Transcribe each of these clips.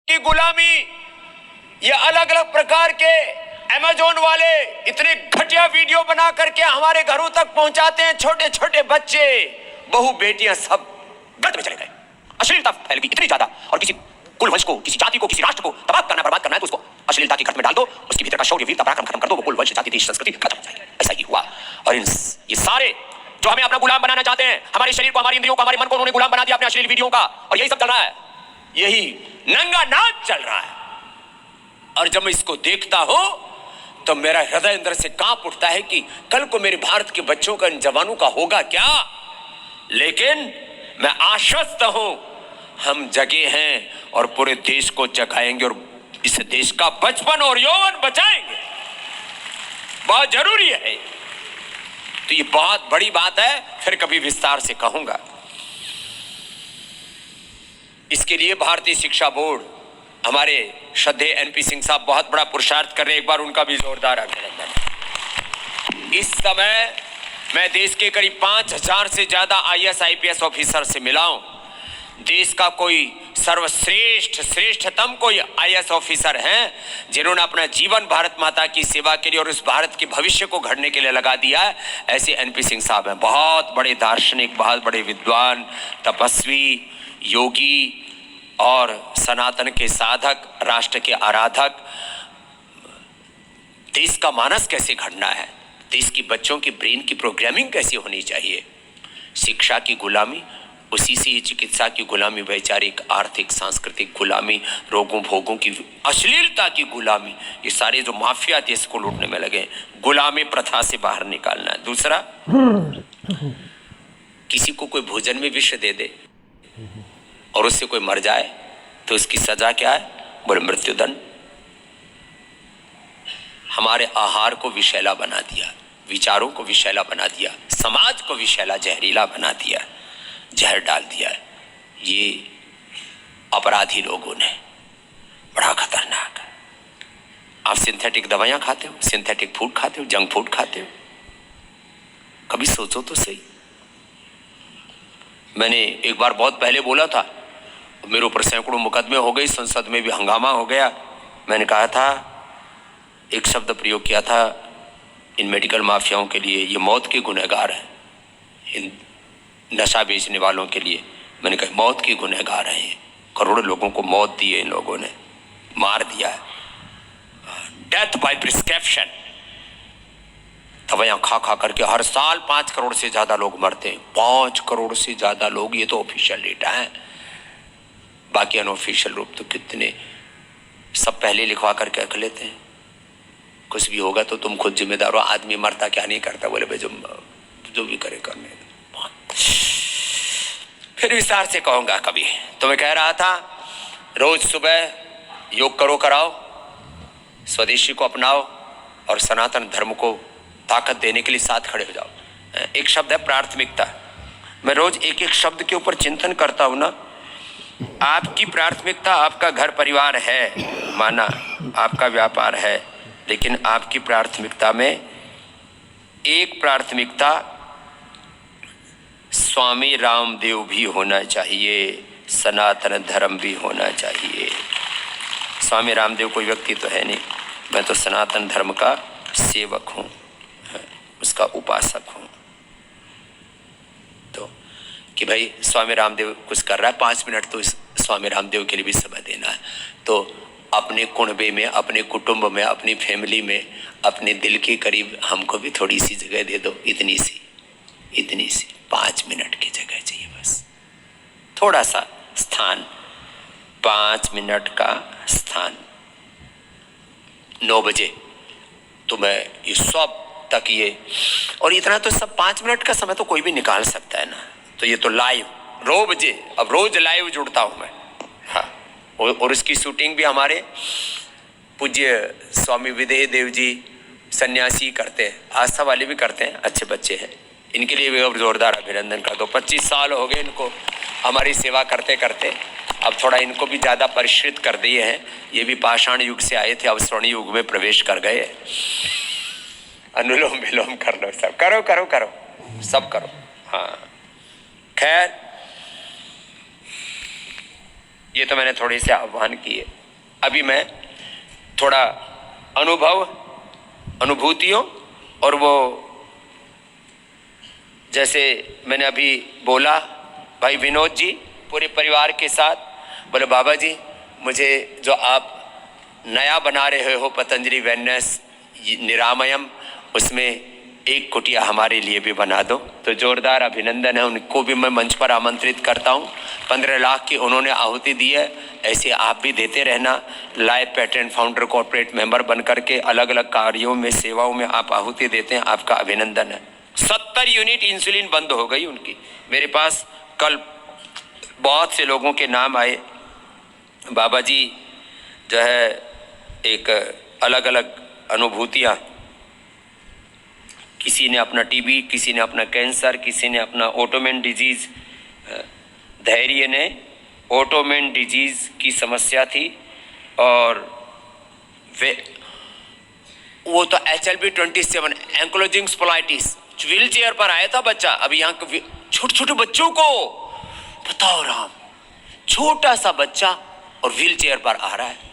की गुलामी, ये अलग अलग प्रकार के अमेज़न वाले इतने घटिया वीडियो बना करके हमारे घरों तक पहुंचाते हैं। छोटे छोटे बच्चे, बहू बेटियां सब गर्त में चले गए। अश्लीलता फैल गई इतनी ज्यादा, और किसी कुल वंश को, किसी जाति को, किसी राष्ट्र को तबाह करना, बर्बाद करना है तो उसको अश्लीलता की गर्त में डाल दो, उसके भीतर का शौर्य, वीरता, पराक्रम खत्म कर दो, वो कुल वंश, जाति, देश, संस्कृति खत्म हो जाएगी। ऐसा ही हुआ। और ये सारे जो हमें अपना गुलाम बनाना चाहते हैं, हमारे शरीर को, हमारी इंद्रियों को, हमारे मन को उन्होंने गुलाम बना दिया अपने अश्लील वीडियो का, और यही सब चल रहा है, यही नंगा नाच चल रहा है। और जब मैं इसको देखता हूं तो मेरा हृदय अंदर से कांप उठता है कि कल को मेरे भारत के बच्चों का, इन जवानों का होगा क्या। लेकिन मैं आश्वस्त हूं, हम जगे हैं और पूरे देश को जगाएंगे और इस देश का बचपन और यौवन बचाएंगे। बहुत जरूरी है। तो ये बहुत बड़ी बात है, फिर कभी विस्तार से कहूंगा। इसके लिए भारतीय शिक्षा बोर्ड, हमारे श्रद्धेय एनपी सिंह साहब बहुत बड़ा पुरुषार्थ कर रहे हैं। एक बार उनका भी जोरदार अभिनंदन। इस समय मैं देश के करीब 5000 से ज्यादा IAS IPS ऑफिसर से मिला हूं। देश का कोई श्रेष्ठतम कोई IAS ऑफिसर हैं जिन्होंने अपना जीवन भारत माता की सेवा के लिए और उस भारत के भविष्य को गढ़ने के लिए लगा दिया है, ऐसे एनपी सिंह साहब हैं। बहुत बड़े दार्शनिक, बहुत बड़े विद्वान, तपस्वी, योगी और सनातन के साधक, राष्ट्र के आराधक। देश का मानस कैसे घड़ना है, देश की बच्चों की ब्रेन की प्रोग्रामिंग कैसे होनी चाहिए। शिक्षा की गुलामी, उसी से ये चिकित्सा की गुलामी, वैचारिक, आर्थिक, सांस्कृतिक गुलामी, रोगों भोगों की, अश्लीलता की गुलामी, ये सारे जो माफिया देश को लूटने में लगे, गुलामी प्रथा से बाहर निकालना है। दूसरा, किसी को कोई भोजन में विष दे दे और उससे कोई मर जाए तो उसकी सजा क्या है? बोले मृत्युदंड। हमारे आहार को विषैला बना दिया, विचारों को विषैला बना दिया, समाज को विषैला, जहरीला बना दिया, जहर डाल दिया है। ये अपराधी लोगों ने, बड़ा खतरनाक है। आप सिंथेटिक दवाइयां खाते हो, सिंथेटिक फूड खाते हो, जंक फूड खाते हो, कभी सोचो तो सही। मैंने एक बार बहुत पहले बोला था, मेरे ऊपर सैकड़ों मुकदमे हो गए, संसद में भी हंगामा हो गया। मैंने कहा था, एक शब्द प्रयोग किया था इन मेडिकल माफियाओं के लिए, ये मौत के गुनहगार हैं। इन नशा बेचने वालों के लिए मैंने कहा मौत के गुनहगार हैं ये। करोड़ों लोगों को मौत दी है इन लोगों ने, मार दिया है, डेथ बाय प्रिस्क्रिप्शन। दवाइयां खा खा करके हर साल 5 करोड़ से ज्यादा लोग मरते हैं। 5 करोड़ से ज्यादा लोग, ये तो ऑफिशियल डेटा है। बाकी अनऑफिशियल रूप तो कितने, सब पहले लिखवा करके रख लेते हैं। कुछ भी होगा तो तुम खुद जिम्मेदार हो। आदमी मरता क्या नहीं करता, बोले भाई जो भी करे करने। फिर विस्तार से कहूंगा कभी। तो मैं कह रहा था, रोज सुबह योग करो, कराओ, स्वदेशी को अपनाओ और सनातन धर्म को ताकत देने के लिए साथ खड़े हो जाओ। एक शब्द है प्राथमिकता। मैं रोज एक एक शब्द के ऊपर चिंतन करता हूं ना। आपकी प्राथमिकता आपका घर परिवार है, माना आपका व्यापार है, लेकिन आपकी प्राथमिकता में एक प्राथमिकता स्वामी रामदेव भी होना चाहिए, सनातन धर्म भी होना चाहिए। स्वामी रामदेव कोई व्यक्ति तो है नहीं, मैं तो सनातन धर्म का सेवक हूँ, उसका उपासक हूँ। तो कि भाई स्वामी रामदेव कुछ कर रहा है, 5 मिनट तो इस स्वामी रामदेव के लिए भी समय देना है। तो अपने कुनबे में, अपने कुटुंब में, अपनी फैमिली में, अपने दिल के करीब हमको भी थोड़ी सी जगह दे दो। इतनी सी 5 मिनट की जगह चाहिए, बस थोड़ा सा स्थान, 5 मिनट का स्थान। 9 बजे तो मैं ये सब तक ये, और इतना तो सब 5 मिनट का समय तो कोई भी निकाल सकता है ना। तो ये तो लाइव रोज, अब रोज लाइव जुड़ता हूं मैं। हाँ, और इसकी शूटिंग भी हमारे पूज्य स्वामी विदेह देव जी सन्यासी करते हैं, आस्था वाले भी करते हैं, अच्छे बच्चे हैं। इनके लिए भी अब जोरदार अभिनंदन कर दो। 25 साल हो गए इनको हमारी सेवा करते करते। अब थोड़ा इनको भी ज़्यादा परिष्कृत कर दिए हैं। ये भी पाषाण युग से आए थे, अब स्वर्ण युग में प्रवेश कर गए। अनुलोम विलोम कर लो, सब करो करो करो, सब करो। हाँ, खैर ये तो मैंने थोड़े से आह्वान किए। अभी मैं थोड़ा अनुभूतियों और वो जैसे मैंने अभी बोला भाई विनोद जी पूरे परिवार के साथ बोले बाबा जी मुझे जो आप नया बना रहे हो पतंजलि वेलनेस निरामयम उसमें एक कुटिया हमारे लिए भी बना दो। तो जोरदार अभिनंदन है, उनको भी मैं मंच पर आमंत्रित करता हूँ। 15 लाख की उन्होंने आहुति दी है, ऐसे आप भी देते रहना। Life patent founder corporate member बन करके अलग अलग कार्यों में सेवाओं में आप आहुति देते हैं, आपका अभिनंदन है। 70 यूनिट इंसुलिन बंद हो गई उनकी। मेरे पास कल बहुत से लोगों के नाम आए, बाबा जी जो है एक अलग अलग अनुभूतियाँ, किसी ने अपना टीबी, किसी ने अपना कैंसर, किसी ने अपना ऑटोमेन डिजीज़, धैर्य ने ऑटोमेन डिजीज़ की समस्या थी और वे वो तो HLB-27 एंक्लोजिंग स्पोलाइटिस व्हील चेयर पर आया था बच्चा। अभी यहाँ छोटे छोटे बच्चों को बताओ राम, छोटा सा बच्चा और व्हील चेयर पर आ रहा है।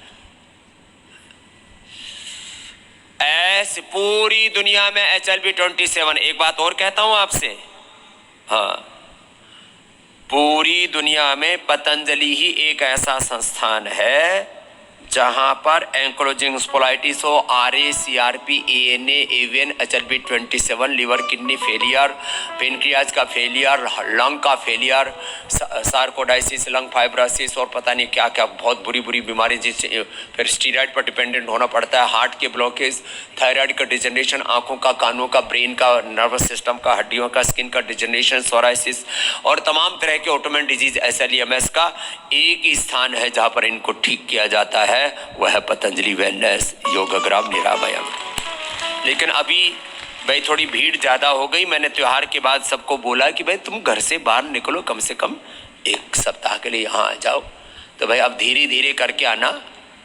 ऐसे पूरी दुनिया में HLB-27, एक बात और कहता हूं आपसे, हाँ पूरी दुनिया में पतंजलि ही एक ऐसा संस्थान है जहां पर एंक्लोजिंग स्पोलाइटिस हो, RA, CRP, ANA, AVN, HLB-27, liver kidney failure, pancreas का फेलियर, लंग का फेलियर, सार्कोडाइसिस, लंग फाइब्रोसिस और पता नहीं क्या क्या बहुत बुरी बुरी बीमारी, जिससे फिर स्टीरॉयड पर डिपेंडेंट होना पड़ता है, हार्ट के ब्लॉकेज, थायराइड का डिजनरेशन, आंखों का, कानों का, ब्रेन का, नर्वस सिस्टम का, हड्डियों का, स्किन का डिजनरेशन, सोराइसिस और तमाम तरह के ऑटोमेन डिजीज SLEMS का एक ही स्थान है जहाँ पर इनको ठीक किया जाता है, वह है पतंजलि वेलनेस योगग्राम निरामयम। लेकिन अभी भाई थोड़ी भीड़ ज़्यादा हो गई। मैंने त्योहार के बाद सबको बोला कि भाई तुम घर से बाहर निकलो, कम से कम एक सप्ताह के लिए यहाँ आ जाओ। तो भाई अब धीरे धीरे करके आना,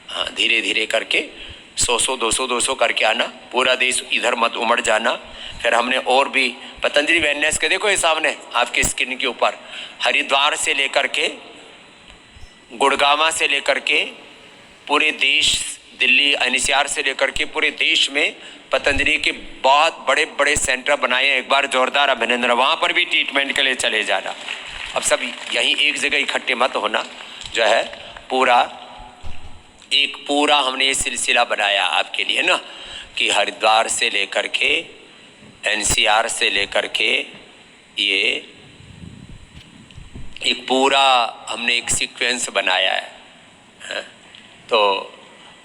हाँ धीरे धीरे करके 100 200 करके आना, पूरा देश इधर मत उमड़ जाना। फिर हमने और भी पतंजलि वेलनेस के देखो ये सामने आपकी स्किन के ऊपर, हरिद्वार से लेकर के गुड़गावा से लेकर के पूरे देश, दिल्ली NCR से लेकर के पूरे देश में पतंजलि के बहुत बड़े बड़े सेंटर बनाए हैं। एक बार जोरदार अभिनंदन, वहाँ पर भी ट्रीटमेंट के लिए चले जाना। अब सब यहीं एक जगह इकट्ठे मत होना, जो है पूरा हमने ये सिलसिला बनाया आपके लिए ना, कि हरिद्वार से लेकर के NCR से लेकर के ये एक पूरा हमने एक सीक्वेंस बनाया है। तो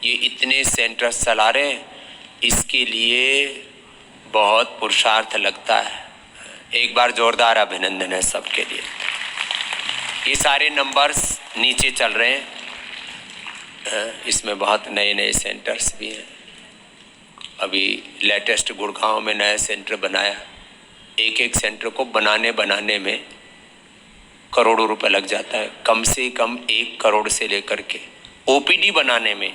ये इतने सेंटर्स चला रहे हैं, इसके लिए बहुत पुरुषार्थ लगता है। एक बार जोरदार अभिनंदन है सबके लिए। ये सारे नंबर्स नीचे चल रहे हैं, इसमें बहुत नए नए सेंटर्स भी हैं। अभी लेटेस्ट गुड़गांव में नया सेंटर बनाया, एक एक सेंटर को बनाने में करोड़ों रुपए लग जाता है, कम से कम 1 करोड़ से लेकर के OPD बनाने में।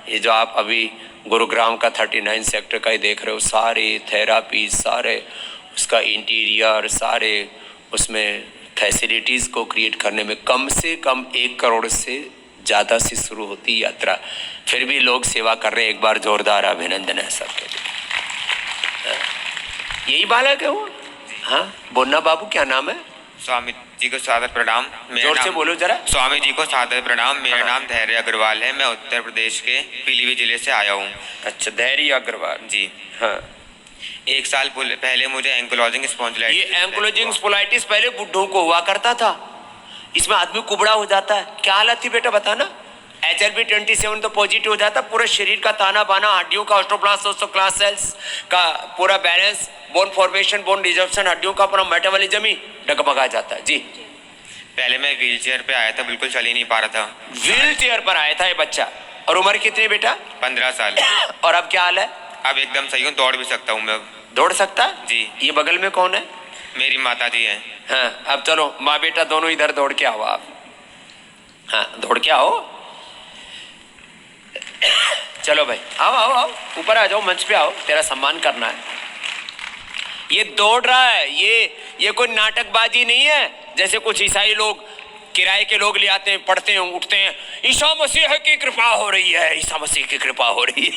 ये जो आप अभी गुरुग्राम का 39 सेक्टर का ही देख रहे हो, सारे थेरापी, सारे उसका इंटीरियर, सारे उसमें फैसिलिटीज़ को क्रिएट करने में कम से कम 1 करोड़ से ज़्यादा से शुरू होती यात्रा। फिर भी लोग सेवा कर रहे हैं, एक बार जोरदार अभिनंदन है सबके लिए। यही बालक है वो? हाँ बोलना बाबू, क्या नाम है? स्वामी जी को सादर प्रणाम। जोर से बोलो जरा। स्वामी जी को सादर प्रणाम। मेरा नाम धैर्य अग्रवाल है, मैं उत्तर प्रदेश के पीलीभीत जिले से आया हूँ। अच्छा, धैर्य अग्रवाल जी। हाँ, 1 साल पहले मुझे एंक्लोजिंग स्पॉन्डिलाइटिस, ये एंक्लोजिंग स्पोलाइटिस पहले बुढ़ों को हुआ करता था, इसमें आदमी कुबड़ा हो जाता है। क्या हालत थी बेटा बताना? HLB-27 तो पॉजिटिव हो जाता, पूरे शरीर का ताना बाना, हड्डियों का ऑस्टोब्लास्ट, ओस्टोक्लास्ट सेल्स का पूरा बैलेंस, बोन फॉर्मेशन, बोन रिजर्प्शन, हड्डियों का पूरा मेटाबॉलिज्म ही डगमगा जाता है। जी, पहले मैं व्हील चेयर पे आया था, बिल्कुल चल ही नहीं पा रहा था। व्हील चेयर पर आया था ये बच्चा, और उम्र कितनी बेटा? 15 साल। और अब क्या हाल है? अब एकदम सही हूँ, दौड़ भी सकता हूँ मैं। दौड़ सकता है जी। ये बगल में कौन है? मेरी माता जी हैं। हाँ, अब चलो माँ बेटा दोनों इधर दौड़ के आओ आप। हाँ दौड़ के आओ, चलो भाई आओ आओ आओ, ऊपर आ जाओ, मंच पे आओ, तेरा सम्मान करना है। ये दौड़ रहा है, ये कोई नाटकबाजी नहीं है जैसे कुछ ईसाई लोग किराए के लोग ले आते हैं, पढ़ते हैं, उठते हैं, ईसा मसीह की कृपा हो रही है, ईसा मसीह की कृपा हो रही है।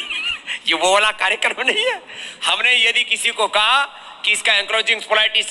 ये वो वाला कार्यक्रम नहीं है। हमने यदि किसी को कहा कि इसका एंक्रोचिंग पोलाइटिस